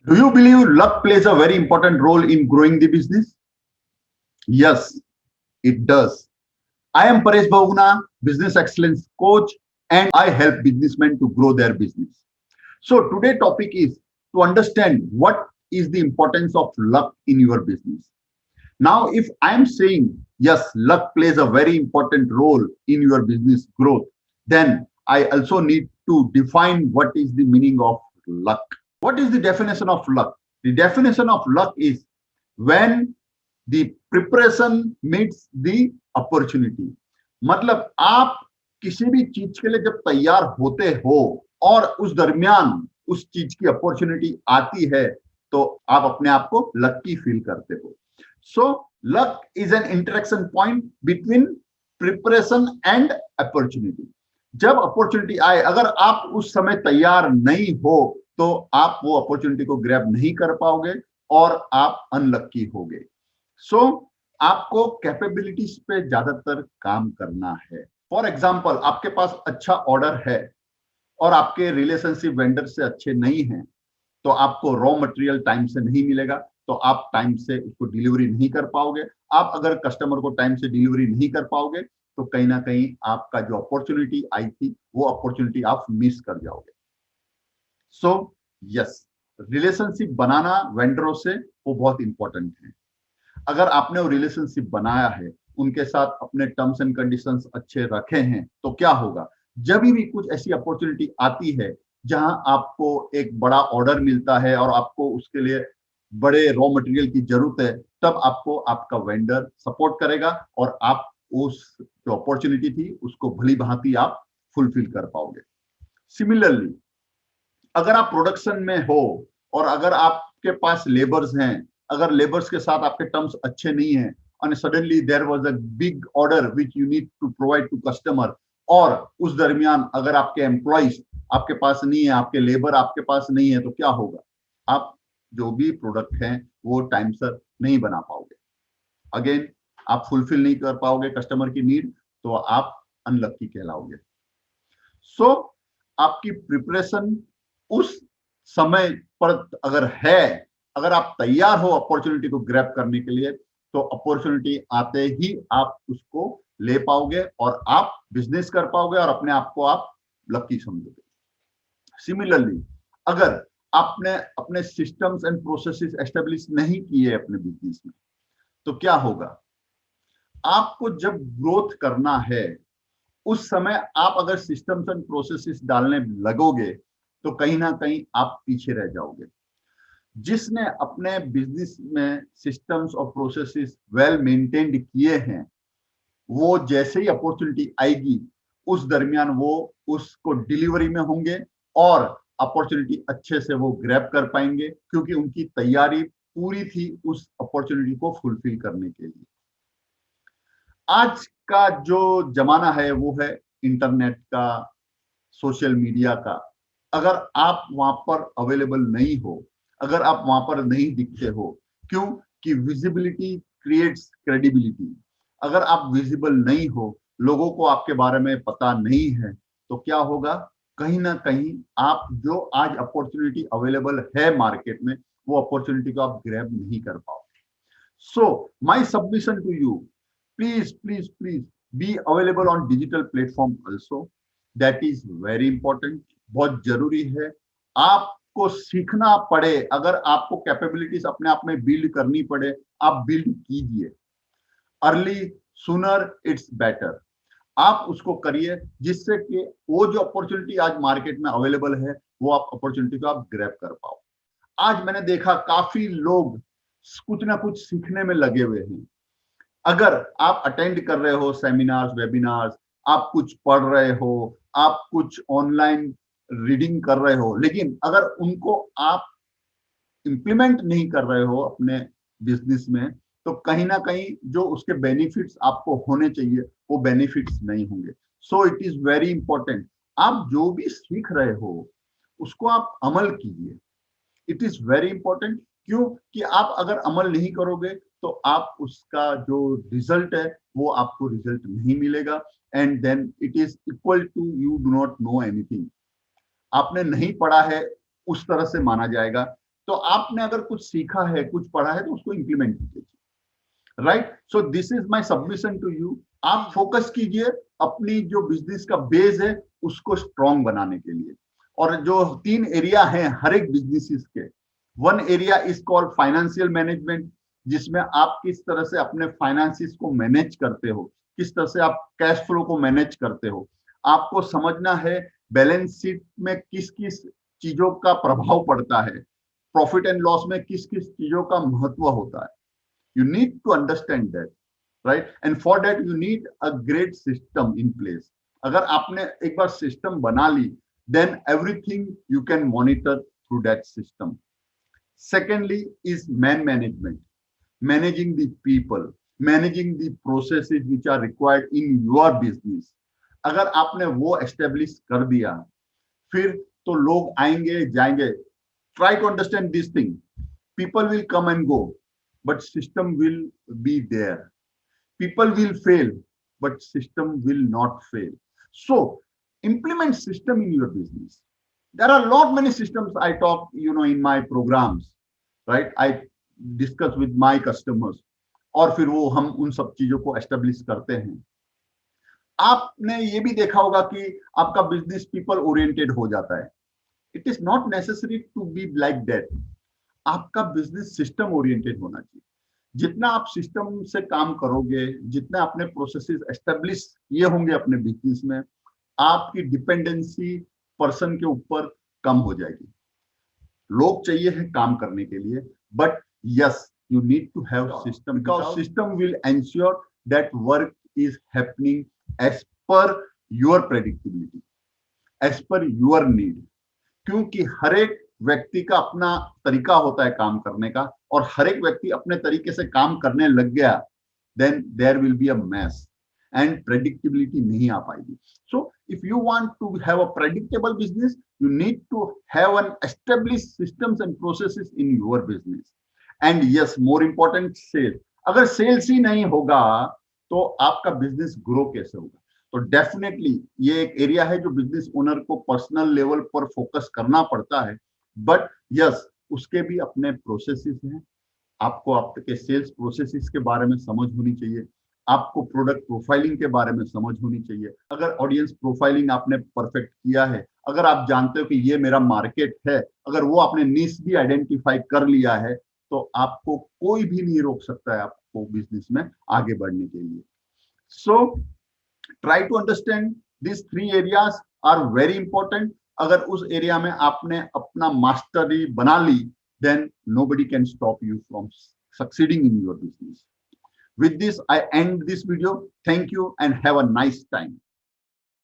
Do you believe luck plays a very important role in growing the business? Yes, it does. I am Paresh Bhogna, business excellence coach, and I help businessmen to grow their business. So today topic is to understand what is the importance of luck in your business. Now, if I am saying yes, luck plays a very important role in your business growth, then I also need to define what is the meaning of luck. What is the definition of luck? The definition of luck is when the preparation meets the opportunity. मतलब आप किसी भी चीज के लिए जब तैयार होते हो और उस दरमियान उस चीज की अपॉर्चुनिटी आती है तो आप अपने आप को लक्की फील करते हो. So luck is an interaction point between preparation and opportunity. जब अपॉर्चुनिटी आए, अगर आप उस समय तैयार नहीं हो तो आप वो अपॉर्चुनिटी को ग्रैब नहीं कर पाओगे और आप अनलक्की होगे. सो आपको कैपेबिलिटीज पे ज्यादातर काम करना है. फॉर एग्जाम्पल, आपके पास अच्छा ऑर्डर है और आपके रिलेशनशिप वेंडर से अच्छे नहीं हैं, तो आपको रॉ मटेरियल टाइम से नहीं मिलेगा, तो आप टाइम से उसको डिलीवरी नहीं कर पाओगे. आप अगर कस्टमर को टाइम से डिलीवरी नहीं कर पाओगे तो कहीं ना कहीं आपका जो अपॉर्चुनिटी आई थी वो अपॉर्चुनिटी आप मिस कर जाओगे. सो यस, रिलेशनशिप बनाना वेंडरों से वो बहुत इंपॉर्टेंट है. अगर आपने वो रिलेशनशिप बनाया है, उनके साथ अपने टर्म्स एंड कंडीशंस अच्छे रखे हैं, तो क्या होगा, जब भी कुछ ऐसी अपॉर्चुनिटी आती है जहां आपको एक बड़ा ऑर्डर मिलता है और आपको उसके लिए बड़े रॉ मटेरियल की जरूरत है, तब आपको आपका वेंडर सपोर्ट करेगा और आप उस जो अपॉर्चुनिटी थी उसको भली भांति आप फुलफिल कर पाओगे. सिमिलरली, अगर आप प्रोडक्शन में हो और अगर आपके पास लेबर्स हैं, अगर लेबर्स के साथ आपके टर्म्स अच्छे नहीं हैं and suddenly there was a big order which you need to provide to customer, और उस दरमियान अगर आपके एम्प्लॉइज आपके पास नहीं है, आपके लेबर आपके पास नहीं है, तो क्या होगा, आप जो भी प्रोडक्ट है वो टाइम से नहीं बना पाओगे. अगेन, आप फुलफिल नहीं कर पाओगे कस्टमर की नीड, तो आप अनलक्की कहलाओगे. सो आपकी प्रिपरेशन उस समय पर अगर है, अगर आप तैयार हो अपॉर्चुनिटी को ग्रैब करने के लिए, तो अपॉर्चुनिटी आते ही आप उसको ले पाओगे और आप बिजनेस कर पाओगे और अपने आप को आप लकी समझोगे. सिमिलरली, अगर आपने अपने सिस्टम्स एंड प्रोसेसेस एस्टेब्लिश नहीं किए अपने बिजनेस में, तो क्या होगा, आपको जब ग्रोथ करना है उस समय आप अगर सिस्टम्स एंड प्रोसेसेस डालने लगोगे तो कहीं ना कहीं आप पीछे रह जाओगे. जिसने अपने बिजनेस में सिस्टम्स और प्रोसेसेस वेल मेंटेन्ड किए हैं, वो जैसे ही अपॉर्चुनिटी आएगी उस दरमियान वो उसको डिलीवरी में होंगे और अपॉर्चुनिटी अच्छे से वो ग्रैब कर पाएंगे, क्योंकि उनकी तैयारी पूरी थी उस अपॉर्चुनिटी को फुलफिल करने के लिए. आज का जो जमाना है वो है इंटरनेट का, सोशल मीडिया का. अगर आप वहां पर अवेलेबल नहीं हो, अगर आप वहां पर नहीं दिखते हो, क्यों कि विजिबिलिटी क्रिएट्स क्रेडिबिलिटी. अगर आप विजिबल नहीं हो, लोगों को आपके बारे में पता नहीं है, तो क्या होगा, कहीं ना कहीं आप जो आज अपॉर्चुनिटी अवेलेबल है मार्केट में, वो अपॉर्चुनिटी को आप ग्रैब नहीं कर पाओगे. So my submission to you, please, please, please be available on digital platform also. That is very important. बहुत जरूरी है. आपको सीखना पड़े, अगर आपको कैपेबिलिटीज अपने आप में बिल्ड करनी पड़े, आप बिल्ड कीजिए. Early sooner it's better. आप उसको करिए जिससे कि वो जो अपॉर्चुनिटी आज मार्केट में अवेलेबल है वो आप अपॉर्चुनिटी को आप ग्रैब कर पाओ. आज मैंने देखा काफी लोग कुछ ना कुछ सीखने में लगे हुए हैं. अगर आप अटेंड कर रहे हो सेमिनार्स, वेबिनार्स, आप कुछ पढ़ रहे हो, आप कुछ ऑनलाइन रीडिंग कर रहे हो, लेकिन अगर उनको आप इंप्लीमेंट नहीं कर रहे हो अपने बिजनेस में, तो कहीं ना कहीं जो उसके बेनिफिट्स आपको होने चाहिए वो बेनिफिट्स नहीं होंगे. So it is very important, आप जो भी सीख रहे हो उसको आप अमल कीजिए. It is very important. क्यों कि आप अगर अमल नहीं करोगे तो आप उसका जो रिजल्ट है वो आपको रिजल्ट नहीं मिलेगा, and then it is equal to you do not know anything. आपने नहीं पढ़ा है उस तरह से माना जाएगा. तो आपने अगर कुछ सीखा है, कुछ पढ़ा है, तो उसको इंप्लीमेंट कीजिए, right? So this is my submission to you. आप फोकस कीजिए अपनी जो बिजनेस का बेस है उसको स्ट्रॉन्ग बनाने के लिए। और जो 3 एरिया हैं हर एक बिजनेसेस के, one area is called financial management, जिसमें आप किस तरह से अपने फाइनेंसिस को मैनेज करते हो, किस तरह से आप कैश फ्लो को मैनेज करते हो। आपको समझना है बैलेंस शीट में किस किस चीजों का प्रभाव पड़ता है, प्रॉफिट एंड लॉस में किस किस चीजों का महत्व होता है। You need to understand that, right? And for that you need a great system in place. अगर आपने एक बार सिस्टम बना ली, then everything you can monitor through that system. Secondly is man management, managing the people, managing the processes which are required in your business. अगर आपने वो establish कर दिया, फिर तो लोग आएंगे जाएंगे। Try to understand this thing. People will come and go, but system will be there. People will fail, but system will not fail. So implement system in your business. There are a lot many systems I talk, in my programs, right? I discuss with my customers, और फिर वो हम उन सब चीजों को establish करते हैं। आपने ये भी देखा होगा कि आपका बिजनेस पीपल ओरिएंटेड हो जाता है। It is not necessary to be like that. आपका बिजनेस सिस्टम ओरिएंटेड होना चाहिए। जितना आप सिस्टम से काम करोगे, जितना अपने प्रोसेसेस एस्टेब्लिश किए होंगे अपने बिजनेस में, आपकी डिपेंडेंसी पर्सन के ऊपर कम हो जाएगी। लोग चाहिए है काम करने के लिए, but yes you need to have system, because system will ensure that work is happening as per your predictability, as per your need. क्योंकि हर एक व्यक्ति का अपना तरीका होता है काम करने का, और हर एक व्यक्ति अपने तरीके से काम करने लग गया, then there will be a mess and predictability नहीं आ पाएगी। So if you want to have a predictable business, you need to have an established systems and processes in your business. And yes, more important, sales. अगर sales ही नहीं होगा तो आपका business grow कैसे होगा? तो डेफिनेटली ये एक एरिया है जो बिजनेस ओनर को पर्सनल लेवल पर फोकस करना पड़ता है, बट यस उसके भी अपने प्रोसेसेस हैं। आपको आपके सेल्स प्रोसेसेस के बारे में समझ होनी चाहिए, आपको प्रोडक्ट प्रोफाइलिंग के बारे में समझ होनी चाहिए। अगर ऑडियंस प्रोफाइलिंग आपने परफेक्ट किया है, अगर आप जानते हो कि ये मेरा मार्केट है, अगर वो आपने नीश भी आइडेंटिफाई कर लिया है, तो आपको कोई भी नहीं रोक सकता है आपको बिजनेस में आगे बढ़ने के लिए। So try to understand this 3 areas are very important. अगर उस एरिया में आपने अपना मास्टरी बना ली, then nobody can stop you from succeeding in your business. With this, I end this video. Thank you and have a nice time.